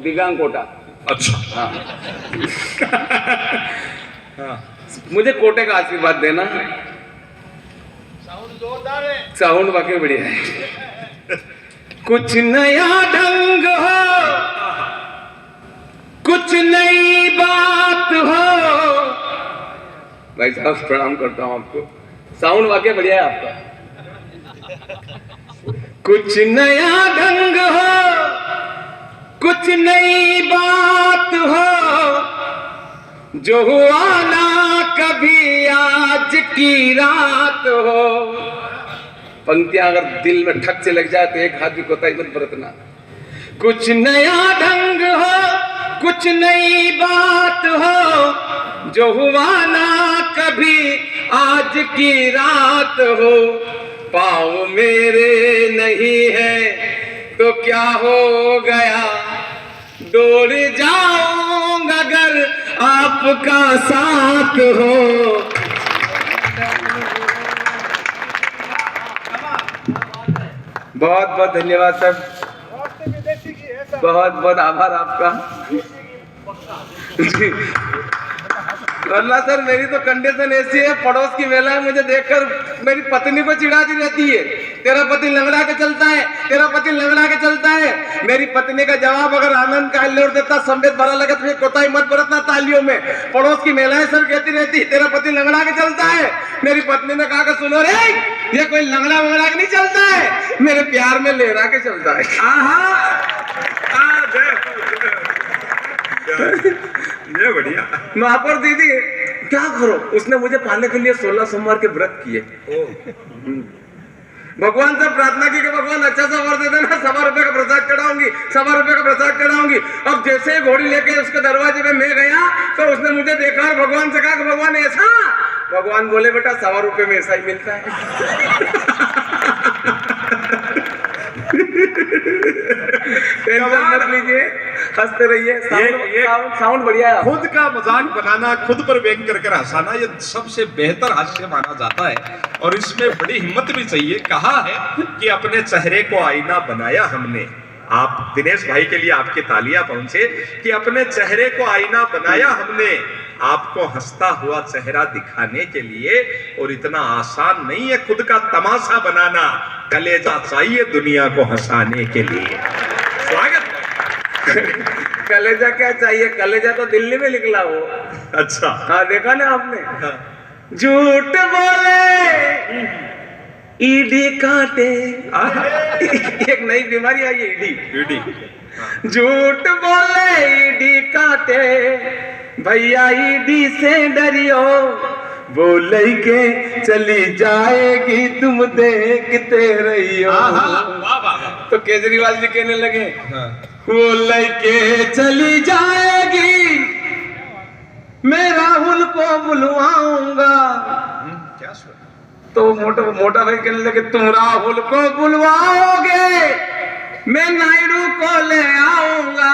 दिगांग कोटा। अच्छा। हाँ। हाँ, मुझे कोटे का आशीर्वाद देना। साउंड जोरदार है। साउंड वाकई बढ़िया है। कुछ नया ढंग हो, कुछ नई बात हो। भाई साहब प्रणाम करता हूं आपको, साउंड वाकई बढ़िया है आपका। कुछ नया ढंग हो, कुछ नई बात हो, जो हुआ ना कभी आज की रात हो। पंक्तियां अगर दिल में ठक से लग जाए तो एक हाथ भी कोताही मत बरतना। कुछ नया ढंग हो, कुछ नई बात हो, जो हुआ ना कभी आज की रात हो। पाँव मेरे नहीं है तो क्या हो गया, दौड़ जाऊंगा अगर आपका साथ हो। बहुत बहुत धन्यवाद सर, बहुत बहुत आभार आपका जी। वरना सर मेरी तो कंडीशन ऐसी है, पड़ोस की महिला मुझे देखकर मेरी पत्नी को चिढ़ाती रहती है, तेरा पति लंगड़ा के चलता है, तेरा पति लंगड़ा के चलता है। मेरी पत्नी का जवाब अगर आनंद का हल्ले देता, संवेद भरा लगा तो कोताही मत बरतना तालियों में। पड़ोस की महिलाएं सर कहती रहती है तेरा पति लंगड़ा के चलता है। मेरी पत्नी ने कहा कि सुनो रे, ये कोई लंगड़ा वंगड़ा के नहीं चलता है, मेरे प्यार में लहरा के चलता है। ये बढ़िया। महापौर दीदी क्या करो, उसने मुझे पाने के लिए 16 सोमवार के व्रत किए। भगवान से प्रार्थना की कि भगवान अच्छा सा वर दे देना, 1.25 रुपए का प्रसाद चढ़ाऊंगी, 1.25 रुपए का प्रसाद चढ़ाऊंगी। अब जैसे ही घोड़ी लेके उसके दरवाजे पे मैं गया तो उसने मुझे देखा और भगवान से कहा कि भगवान ऐसा। भगवान बोले बेटा 1.25 रुपए में ऐसा ही मिलता है। मत लीजिए, हंसते रहिए। साउंड बढ़िया है। खुद का मजाक बनाना, खुद पर व्यंग कर हंसाना, ये सबसे बेहतर हास्य माना जाता है और इसमें बड़ी हिम्मत भी चाहिए। कहा है कि अपने चेहरे को आईना बनाया हमने। आप दिनेश भाई के लिए आपकी तालियां पहुंचे कि अपने चेहरे को आईना बनाया हमने, आपको हंसता हुआ चेहरा दिखाने के लिए। और इतना आसान नहीं है खुद का तमाशा बनाना, कलेजा चाहिए दुनिया को हंसाने के लिए। स्वागत। कलेजा क्या चाहिए, कलेजा तो दिल्ली में निकला वो। अच्छा। हाँ देखा ना आपने। हाँ। झूठ बोले ईडी काटे। एक नई बीमारी आई है, ईडी। झूठ बोले ईडी काटे, भैया ईडी से डरियो, वो लइके चली जाएगी तुम देखते रहियो। तो केजरीवाल जी कहने लगे वो लइके चली जाएगी, मैं राहुल को बुलवाऊंगा। क्या सुन? तो मोटा भाई कहने लगे तुम राहुल को बुलवाओगे, मैं नायडू को ले आऊंगा।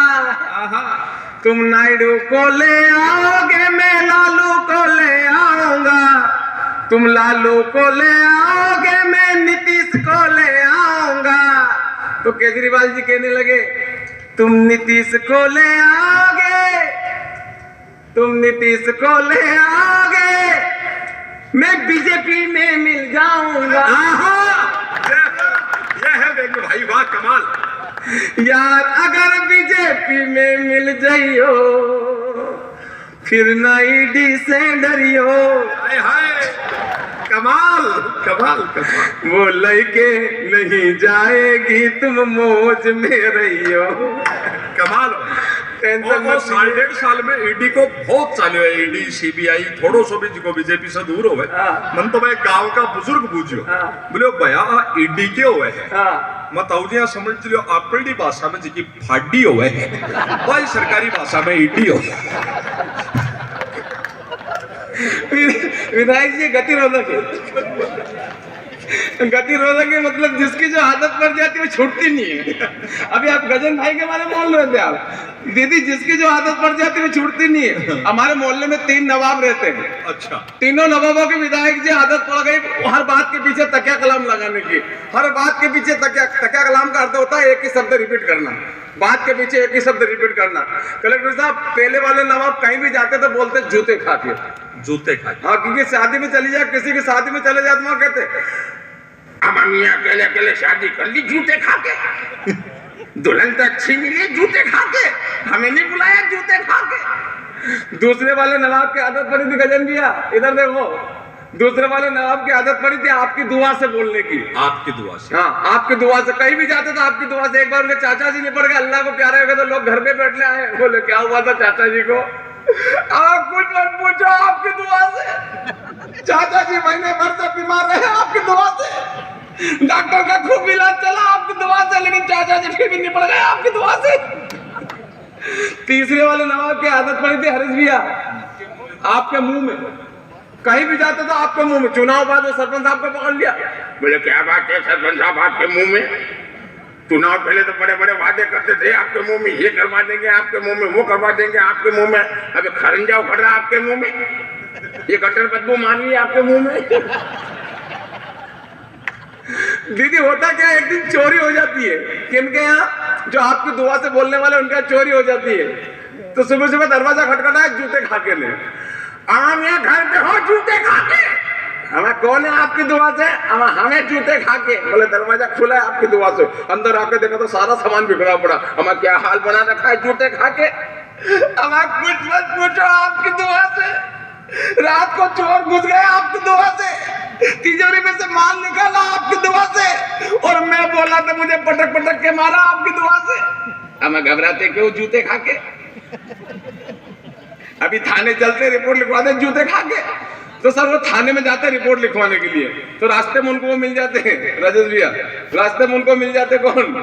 तुम नायडू को ले आओगे, मैं लालू को ले आऊंगा। तुम लालू को ले आओगे, मैं नीतीश को ले आऊंगा। तो केजरीवाल जी कहने लगे तुम नीतीश को ले आओगे, तुम नीतीश को ले आओगे, मैं बीजेपी में मिल जाऊंगा। यह है व्यंग भाई, वाह कमाल। यार अगर बीजेपी में मिल जाइयो, फिर ना ईडी से डरियो। हाय हाय, कमाल कमाल कमाल। वो लइके नहीं जाएगी, तुम मौज में रहियो। कमाल। टेंशन और 1.5 साल में ईडी को बहुत चालू है। ईडी सीबीआई थोड़ो सो भी जिको बीजेपी से दूर होवे। मन तो मैं गांव का बुजुर्ग पूछियो, बोले भैया ईडी के होवे है। मैं ताऊजिया समझ लियो अपनी भाषा में जिकी फाड़ी होवे है, भाई सरकारी भाषा में ईडी हो। विधायक जी गति रोधक है। गतिरोधक के मतलब जिसकी जो आदत पड़ जाती है वो छूटती नहीं है। अभी आप गजन भाई के बारे में बोल रहे थे आप, दीदी जिसकी जो आदत पड़ जाती है वो छूटती नहीं है। हमारे मोहल्ले में 3 नवाब रहते हैं। अच्छा, तीनों नवाबों की विधायक जी आदत पड़ गई हर बात के पीछे तकिया कलाम लगाने की। हर बात के पीछे तकिया कलाम का अर्थ होता है एक ही शब्द रिपीट करना, बात के पीछे एक ही शब्द रिपीट करना। कलेक्टर साहब पहले वाले नवाब कहीं भी जाते तो बोलते जूते खा के, जूते खा के। हाँ, क्योंकि शादी में चली जाए, किसी की शादी में चले जाते वहां कहते अब हम यहाँ अकेले अकेले शादी कर ली जूते खा के, दुल्हन तो अच्छी मिली जूते खा के, हमें नहीं बुलाया जूते खा के। दूसरे वाले नवाब की आदत पड़ी थी गजन भैया, इधर देखो, दूसरे वाले नवाब की आदत पड़ी थी आपकी दुआ से बोलने की। आपकी दुआ से? हाँ, आपकी दुआ से। कहीं भी जाते तो आपकी दुआ से। एक बार उनके चाचा जी निपट गए, अल्लाह को प्यारे हो गए तो लोग घर पे बैठने आए, बोले क्या हुआ था चाचा जी को? आप कुछ मत पूछो, आपकी दुआ से चाचा जी महीने भर से बीमार रहे, आपकी दुआ से डॉक्टर का खूब इलाज चला, आपकी दुआ से, लेकिन चाचा जी फिर भी निपट गए आपकी दुआ से। तीसरे वाले नवाब की आदत पड़ी थी हरीश भैया आपके मुंह में, कहीं भी जाते तो आपके मुंह में। चुनाव बाद वो सरपंच साहब को पकड़ लिया, बोले क्या बात है सरपंच साहब आपके मुंह में? चुनाव पहले तो बड़े बड़े वादे करते थे, आपके मुंह में ये करवा देंगे, आपके मुंह में वो करवा देंगे, आपके मुंह में अबे खरंजा उखड़ रहा आपके मुंह में, ये गटर बदबू मान ली आपके मुंह में। दीदी होता क्या, एक दिन चोरी हो जाती है किनके यहाँ, जो आपकी दुआ से बोलने वाले उनके यहाँ चोरी हो जाती है। तो सुबह सुबह दरवाजा खटखटा है, जूते खा के ले, आम यहाँ घर पे हो जूते खा के। हमें कौन है आपकी दुआ से? हमें जूते खा के। बोले दरवाजा खुला है आपकी दुआ से। अंदर आके देखा तो सारा सामान बिखरा पड़ा। हमें क्या हाल बना रखा है जूते खा के। हमें कुछ मत पूछो आपकी दुआ से। रात को चोर घुस गए आपकी दुआ से, तिजोरी में से माल निकाला आपकी दुआ से, और मैं बोला तो मुझे पटक पटक के मारा आपकी दुआ से। हमें घबराते क्यों जूते खा के? अभी थाने चलते रिपोर्ट लिखवा दे जूते खा के। तो सर वो थाने में जाते रिपोर्ट लिखवाने के लिए, तो रास्ते में उनको वो मिल जाते हैं राजेश भैया, रास्ते में उनको मिल जाते कौन?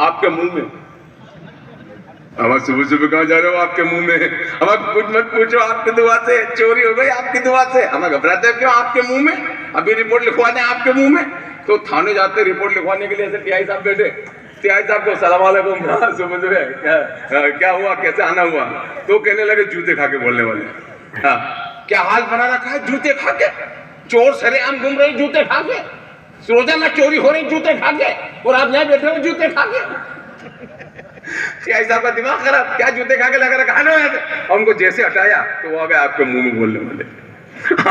आपके मुंह में। हम सुबह सुबह कहाँ जा रहे हो आपके मुंह में? हमें कुछ मत पूछो आपकी दुआ से, चोरी हो गई आपकी दुआ से। हमें घबराते क्यों आपके मुंह में? अभी रिपोर्ट लिखवा दें आपके मुंह में। तो थाने जाते रिपोर्ट लिखवाने के लिए ऐसे टीआई साहब बैठे, टीआई साहब को सलाम वालेकुम, सुबह सुबह क्या हुआ, कैसे आना हुआ? तो कहने लगे जूते खा के बोलने वाले। हाँ, क्या हाल बना रखा है जूते खा के, चोर सरेआम घूम रहे जूते खा के, रोजाना चोरी हो रही जूते खा के, और आप यहाँ बैठे हो जूते खा के। साहब का दिमाग खराब, क्या जूते खा के लगा रखा है ना। और उनको जैसे हटाया तो वो आ गए आपके मुंह में बोलने वाले,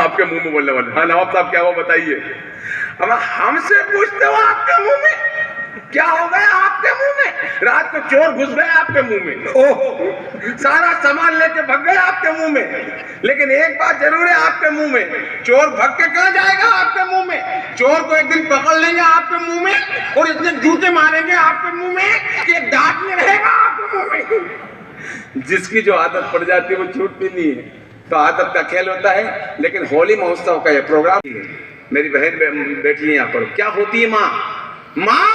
आपके मुंह में बोलने वाले। हाँ नवाब साहब क्या हुआ बताइए? अब हमसे पूछते हो आपके मुंह में क्या हो गया? आपके मुंह में रात को चोर घुस गए आपके मुंह में, ओह सारा सामान लेके भाग गए आपके मुंह में। लेकिन एक बात जरूर है आपके मुंह में, चोर भाग के कहाँ जाएगा आपके मुंह में? चोर को एक दिन पकड़ लेंगे आपके मुंह में और इतने जूते मारेंगे आपके मुंह में कि दांत नहीं रहेगा आपके मुंह में। जिसकी जो आदत पड़ जाती है वो छूटती नहीं है। तो आदत का खेल होता है। लेकिन होली महोत्सव का यह प्रोग्राम, मेरी बहन बैठी है यहाँ पर, क्या होती है माँ? माँ,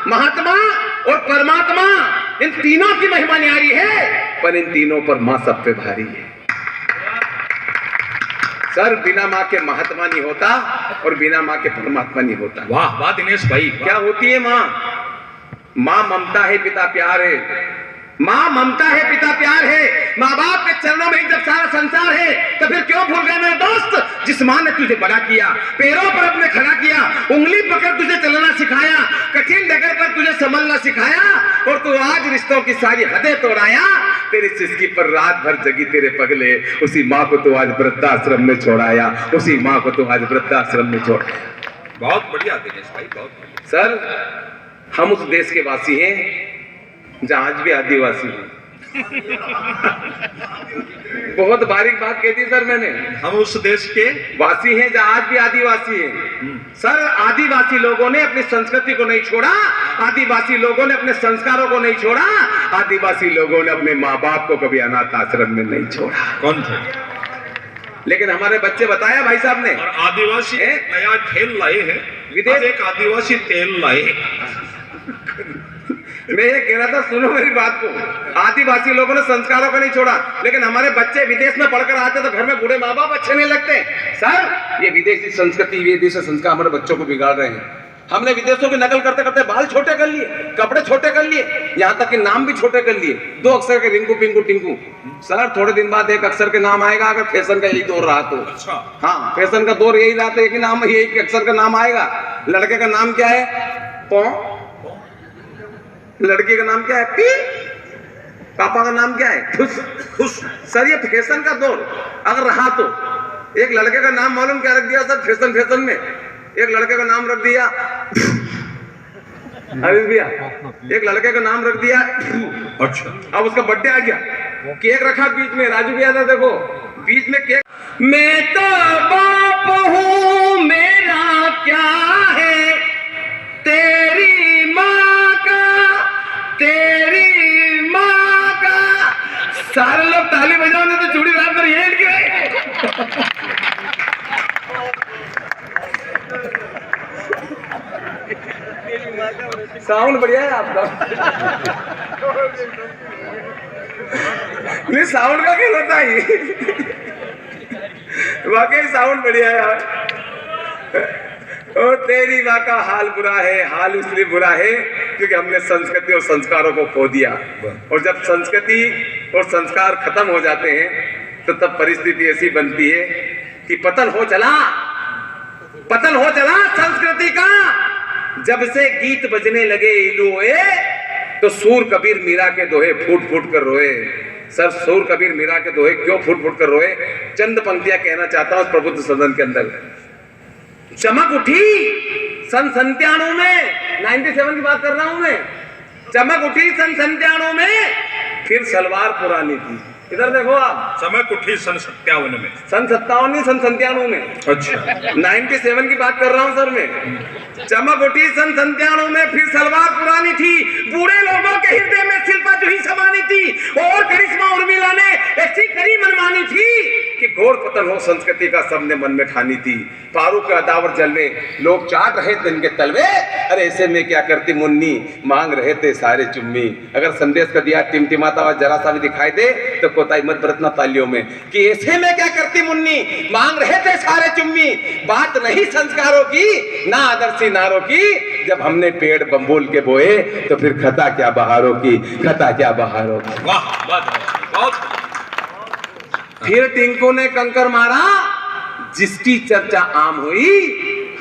महात्मा और परमात्मा, इन तीनों की महिमा न्यारी है, पर इन तीनों पर माँ सब पे भारी है। सर बिना माँ के महात्मा नहीं होता और बिना माँ के परमात्मा नहीं होता। वाह वाह दिनेश भाई, क्या होती है माँ? माँ ममता है, पिता प्यार है। माँ ममता है, पिता प्यार है। माँ बाप के चरणों में जब सारा संसार है तो फिर क्यों भूल गए मेरे दोस्त? जिस माँ ने तुझे बड़ा किया, पैरों पर अपने खड़ा किया, उंगली पकड़ तुझे चलना सिखाया, कठिन डगर पर तुझे संभलना सिखाया, और तू आज रिश्तों की सारी हदें तोड़ाया। तेरी सिसकी पर रात भर जगी तेरे पगले, उसी माँ को तू आज वृद्धाश्रम में छोड़ाया, उसी माँ को तू आज वृद्धाश्रम में छोड़ाया। बहुत बढ़िया दिनेश भाई, बहुत बढ़िया। सर हम उस देश के वासी हैं जहां आज भी आदिवासी हैं। बहुत बारीक बात कह दी सर मैंने। हम उस देश के वासी हैं जहां आज भी आदिवासी हैं। सर आदिवासी लोगों ने अपनी संस्कृति को नहीं छोड़ा, आदिवासी लोगों ने अपने संस्कारों को नहीं छोड़ा, आदिवासी लोगों ने अपने माँ बाप को कभी अनाथ आश्रम में नहीं छोड़ा। कौन थे? लेकिन हमारे बच्चे बताया भाई साहब ने, और आदिवासी नया खेल लाए हैं, विदेश एक आदिवासी तेल लाए। मैं ये कह रहा था, सुनो मेरी बात को, आदिवासी लोगों ने संस्कारों को नहीं छोड़ा, लेकिन हमारे बच्चे विदेश में पढ़कर आते तो घर में बूढ़े माँ बाप अच्छे नहीं लगते। सर, ये विदेशी संस्कृति, विदेशी संस्कार हमारे बच्चों को बिगाड़ रहे हैं। हमने विदेशों की नकल करते करते बाल छोटे कर लिए, कपड़े छोटे कर लिए, यहाँ तक कि नाम भी छोटे कर लिए। 2 अक्षर के रिंकू पिंकू टिंकू। सर, थोड़े दिन बाद 1 अक्षर के नाम आएगा, अगर फैशन का यही दौर रहा तो। अच्छा। हाँ, फैशन का दौर यही रहा तो एक ही नाम, एक अक्षर का नाम आएगा। लड़के का नाम क्या है? पौ। लड़की का नाम क्या है? पी। पापा का नाम क्या है? खुश। खुश। सर, ये फैशन का दौर अगर रहा तो। एक लड़के का नाम मालूम क्या रख दिया सर? फैशन में एक लड़के का नाम रख दिया अभी भैया, एक लड़के का नाम रख दिया। अच्छा। अब उसका बर्थडे आ गया, केक रखा बीच में। राजू भैया था, देखो बीच में केक। मैं तो बाप हूँ, मेरा क्या है, तेरी माँ का। सारे लोग ताली बजाओ तो चूड़ी रात पर ये के साउंड बढ़िया है आपका। नहीं, साउंड का खेल होता है, वाकई साउंड बढ़िया है यार। और तेरी माँ का हाल बुरा है, हाल इसलिए बुरा है क्योंकि हमने संस्कृति और संस्कारों को खो दिया। और जब संस्कृति और संस्कार खत्म हो जाते हैं तो तब परिस्थिति ऐसी बनती है कि पतन हो चला संस्कृति का। जब से गीत बजने लगे इलुए तो सूर कबीर मीरा के दोहे फूट फूट कर रोए। सर, सूर कबीर मीरा के दोहे क्यों फूट फूट कर रोए? चंद पंक्तियां कहना चाहता हूं प्रबुद्ध सदन के अंदर। चमक उठी सन 97 में, 97 की बात कर रहा हूं मैं। चमक उठी सन 97 में, फिर सलवार पुरानी थी। इधर देखो आप, चमक उठी सन 57 में। सन 57 नहीं, सन 97 में। अच्छा। 97 की बात कर रहा हूं सर मैं। चमक उठी सन 97 में, फिर सलवार पुरानी थी। बूढ़े लोगों के हृदय में शिल्पा जूही समानी थी और करिश्मा उर्मिला ने ऐसी करी मनमानी थी कि घोर पतन हो संस्कृति का सबने मन में ठानी थी। पारू के अदावर जलवे लोग चाट रहे थे इनके तलवे, अरे ऐसे में क्या करती मुन्नी, मांग रहे थे सारे चुम्मी। अगर संदेश का दिया टिमटिमाता हुआ जरा सा भी दिखाई दे तो कोताही मत बरतना तालियों में कि ऐसे में क्या करती मुन्नी, मांग रहे थे सारे चुम्मी। बात नहीं संस्कारों की ना आदर्शी नारों की, जब हमने पेड़ बम्बूल के बोए तो फिर खता क्या बहारों की, खता क्या बहारों की। वाह, बहुत। फिर टिंकू ने कंकर मारा, जिसकी चर्चा आम हुई,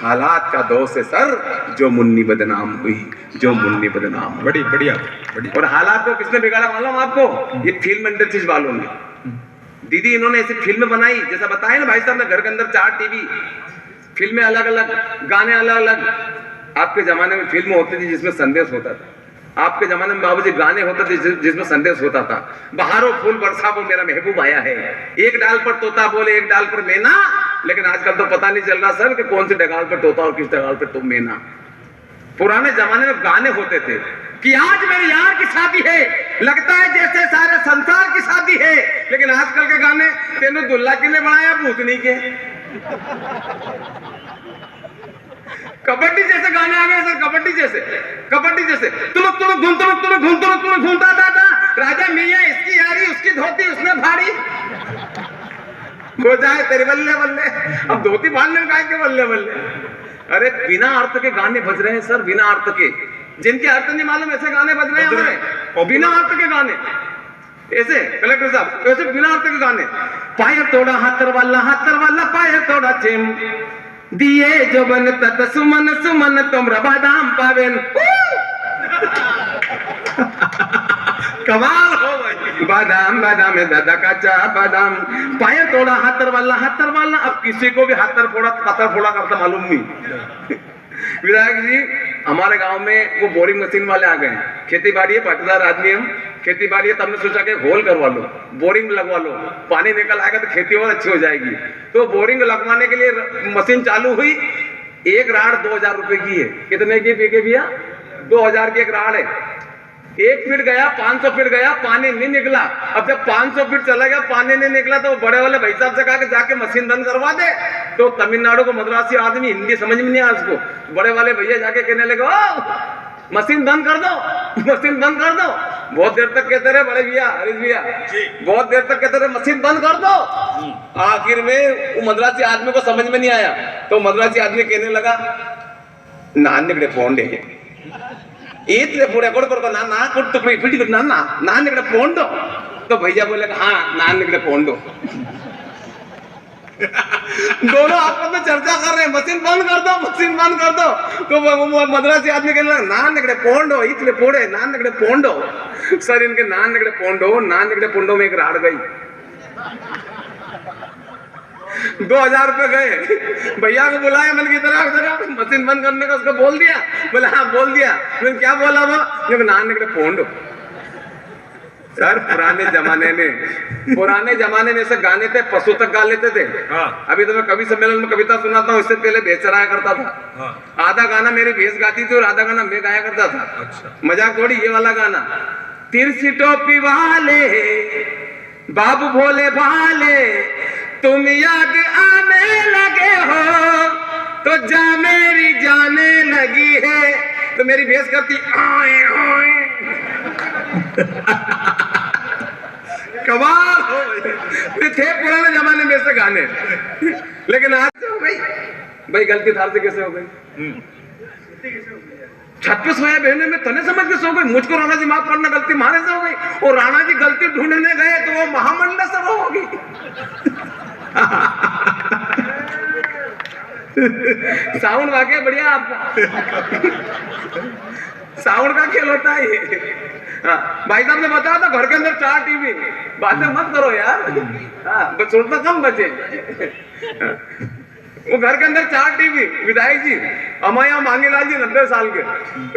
हालात का दोष है सर, जो मुन्नी बदनाम हुई, जो मुन्नी बदनाम हुई। बड़ी बढ़िया। और हालात को किसने बिगाड़ा मालूम आपको? ये फिल्म इंडस्ट्री वालों ने। दीदी, इन्होंने ऐसी फिल्म बनाई, जैसा बताया ना भाई साहब ने, घर के अंदर 4 टीवी, फिल्में अलग अलग, गाने अलग अलग। आपके जमाने में फिल्म होती थी जिसमें संदेश होता था, आपके जमाने में बाबूजी गाने होते थे जिसमें संदेश होता था। बहारों फूल बरसा वो मेरा महबूब आया है, एक डाल पर तोता बोले एक डाल पर मैना। लेकिन आजकल तो पता नहीं चल रहा सर कि कौन से डगाल पर तोता और किस डगाल पर तो मैना। पुराने जमाने में गाने होते थे कि आज मेरे यार की शादी है, लगता है जैसे सारे संसार की शादी है। लेकिन आजकल के गाने, तेनू दुल्ला किने बनाया भूतनी के। कबड्डी जैसे गाने आ गए सर, कबड्डी जैसे तुम घूमता था राजा मियां, इसकी यारी उसकी धोती उसने भारी हो जाए तेरे बल्ले बल्ले। अब धोती बांधने में काहे के बल्ले बल्ले? अरे बिना अर्थ के गाने बज रहे हैं सर, बिना अर्थ के, जिनके अर्थ नहीं मालूम ऐसे गाने बज रहे हैं हमारे, बिना अर्थ के गाने। ऐसे कलेक्टर साहब, ऐसे बिना अर्थ के गाने। पाय तोड़ा हाथर वाला पाय तोड़ा चेम दिए जो बन तत सुमन सुमन तुमरा बादाम पावेन। कमाल हो भाई। बादाम बादाम है दादा का चा बादाम, पाय तोड़ा हाथर वाला। अब किसी को भी हाथर फोड़ा करता मालूम नहीं। विधायक जी, हमारे गांव में वो बोरिंग मशीन वाले आ गए हैं। खेती बाड़ी है, पाटीदार आदमी हम, खेती बाड़ी है, तो हमने सोचा कि होल करवा लो, बोरिंग लगवा लो, पानी निकल आएगा तो खेती और अच्छी हो जाएगी। तो बोरिंग लगवाने के लिए मशीन चालू हुई। एक राड 2000 रुपए की है। कितने की पीके भैया? 2000 की एक राड है। 1 फीट गया, 500 फीट गया, पानी नहीं निकला। अब जब 500 फीट चला गया, पानी नहीं निकला, तो बड़े वाले भाई साहब से कहा कि जाके मशीन बंद करवा दे। तो तमिलनाडु को मद्रासी आदमी, हिंदी समझ में नहीं आया उसको, बड़े वाले भैया जाके कहने लगे, ओ मशीन बंद कर दो, मशीन बंद कर दो। बहुत देर तक कहते रहे बड़े भैया, हरीश भैया, बहुत देर तक कहते रहे मशीन बंद कर दो। आखिर में वो मद्रासी आदमी को समझ में नहीं आया, तो मद्रासी आदमी कहने लगा, नान निकड़े फोंडे इतने पूरे कोड़ कोड़ ना ना कोड़ तो कोई फिट ना ना नान निकड़े फोन दो। तो भैया बोले हाँ नान निकड़े फोन दो। दोनों आपस में चर्चा कर रहे हैं, मशीन बंद कर दो, मशीन बंद कर दो। तो वो मद्रासी आदमी कहने लगा, नान निकड़े पोंडो इतने पोड़े नान निकड़े पोंडो। सर इनके नान निकड़े पोंडो में एक राड़ गई। 2000 रुपए गए। भैया को बुलाया, मैंने इधर मशीन बंद करने का उसको बोल दिया। बोले हाँ बोल दिया। मैंने क्या बोला वो, नान निकड़े पोंडो। सर पुराने जमाने में ऐसे गाने थे, पशु तक गा लेते थे। हाँ। अभी तो मैं कवि सम्मेलन में कविता सुनाता हूँ, इससे पहले भेज चढ़ाया करता था। हाँ। आधा गाना मेरी भेज गाती थी और आधा गाना मैं गाया करता था। अच्छा। मजाक थोड़ी, ये वाला गाना, तिरछी टोपी वाले बाबू भोले भाले तुम याद आने लगे हो तो जा मेरी जाने लगी है। तो मेरी भेज करती आए आए। कमाल हो थे पुराने जमाने में ऐसे गाने। लेकिन आज से हो गई भाई, गलती थार से कैसे हो गई? छत पे सोया बहने में तने समझ के सो गई। मुझको राणा जी माफ करना, गलती मारे से हो गई। और राणा जी गलती ढूंढने गए तो वो महामंडल से वो होगी। साउंड वाकई बढ़िया आपका। साउंड का खेल होता है ये। हाँ, भाई साहब ने बताया था घर के अंदर 4 टीवी। बातें मत करो यार, हाँ, सुनता कम बचे। वो घर के अंदर 4 टीवी। विधायक जी हमारे यहाँ मांगीलाल जी 90 साल के,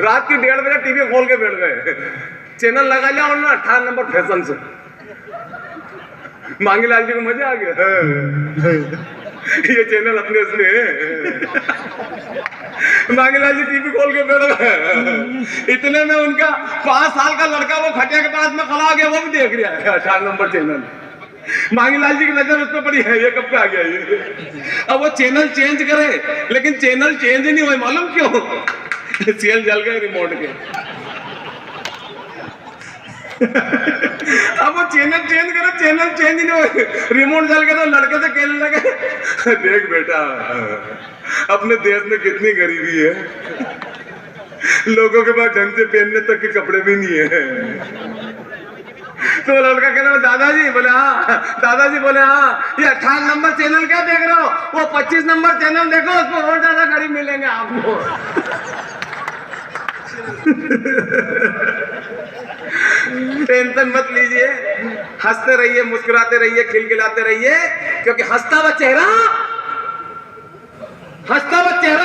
रात की 1:30 बजे टीवी खोल के बैठ गए। चैनल लगा लिया उन्होंने 18 नंबर फैशन से। मांगीलाल जी को मजा आ गया, ये चैनल अपने उसमें। मांगीलाल जी टीवी खोल के बैठ गए। इतने में उनका 5 साल का लड़का वो खटिया के पास में खड़ा हो गया, वो भी देख रहा है 18 नंबर चैनल। मांगीलाल जी की नजर उस पर पड़ी है, ये कब पे आ गया ये। अब वो चैनल चेंज करे, लेकिन चैनल चेंज ही नहीं हुए, मालूम क्यों? सेल जल गए रिमोट के। अब वो चैनल चेंज करे, चैनल चेंज नहीं हुए, रिमोट जल गया। तो लड़के से कहने लगे, देख बेटा अपने देश में कितनी गरीबी है, लोगों के पास ढंग से पहनने तक के कपड़े भी नहीं है। तो लड़का कहने लगा, दादाजी बोले हाँ, दादाजी बोले हाँ, ये 18 नंबर चैनल क्या देख रहे हो? वो 25 नंबर चैनल देखो, उसको और ज्यादा गरीब मिलेंगे आपको। टेंशन मत लीजिए, हंसते रहिए, मुस्कुराते रहिए, खिलखिलाते रहिए, क्योंकि हंसता हुआ चेहरा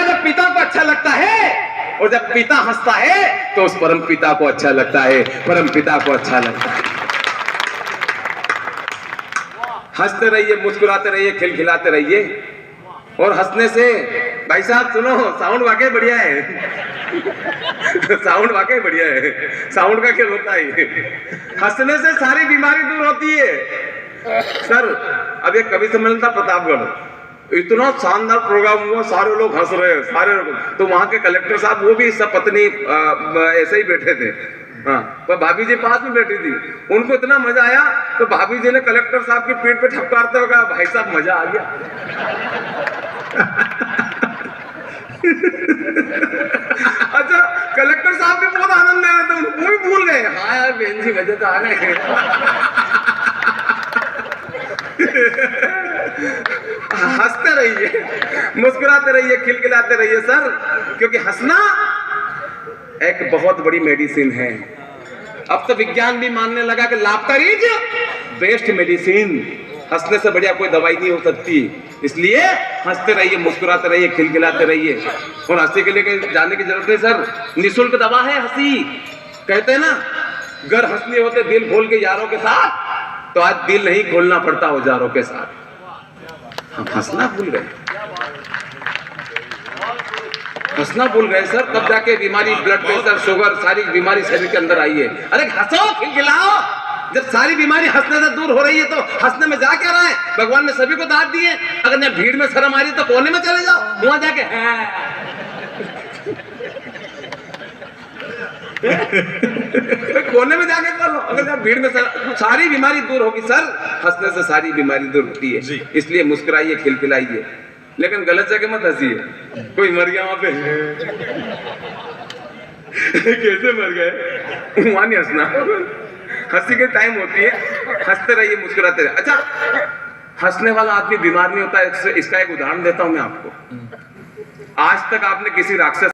जब पिता को अच्छा लगता है, और जब पिता हंसता है तो उस परम पिता को अच्छा लगता है, परम पिता को अच्छा लगता है। हंसते रहिए, मुस्कुराते रहिए, खिलखिलाते रहिए। और हंसने से भाई साहब सुनो, साउंड वाकई बढ़िया है। साउंड वाकई बढ़िया है, साउंड का खेल होता है। हंसने से सारी बीमारी दूर होती है। सर अब एक कवि सम्मेलन था प्रतापगढ़, इतना शानदार प्रोग्राम हुआ, सारे लोग हंस रहे हैं, सारे लोग। तो वहां के कलेक्टर साहब वो भी सब पत्नी ऐसे ही बैठे थे। हाँ, पर भाभी जी पास में बैठी थी, उनको इतना मजा आया तो भाभी जी ने कलेक्टर साहब की पीठ पे ठपकारते हुए कहा, भाई साहब मजा आ गया। अच्छा, कलेक्टर साहब भी बहुत आनंद ले रहे थे, वो भी भूल गए। हाँ यार बहन जी मजे तो आ गए। हंसते रहिए, मुस्कुराते रहिए, खिलखिलाते रहिए सर, क्योंकि हंसना एक बहुत बड़ी मेडिसिन है। अब तो विज्ञान भी मानने लगा कि लाफ्टर इज बेस्ट मेडिसिन। हंसने से बढ़िया कोई दवाई नहीं हो सकती। इसलिए हंसते रहिए, मुस्कुराते रहिए, खिलखिलाते रहिए। और हंसी के लिए जाने की जरूरत नहीं सर, निःशुल्क दवा है हंसी। कहते हैं ना, अगर हंसने होते दिल खोल के यारों के साथ, तो आज दिल नहीं खोलना पड़ता औजारों के साथ। हम हंसना भूल गए, हंसना भूल गए सर, तब जाके बीमारी, ब्लड प्रेशर, शुगर, सारी बीमारी शरीर के अंदर आई है। अरे हंसो, खिलखिलाओ। जब सारी बीमारी हंसने से दूर हो रही है तो हंसने में जा क्या रहा है? भगवान ने सभी को दांत दिए। अगर न भीड़ में शर्म आ रही तो कोने में चले जाओ, वहां जाके कोने में जाके कर लो। अगर आप भीड़ में सारी बीमारी दूर होगी सर, हंसने से सारी बीमारी दूर होती है। जी। इसलिए मुस्कुराइए, खिलखिलाइए, लेकिन गलत जगह मत हंसिए। कोई मर गया वहां पे कैसे मर गए, वहां नहीं हंसना। हंसी के टाइम होती है, हंसते रहिए, मुस्कुराते रहिए। अच्छा, हंसने वाला आदमी बीमार नहीं होता। इसका एक उदाहरण देता हूं मैं आपको। आज तक आपने किसी राक्षस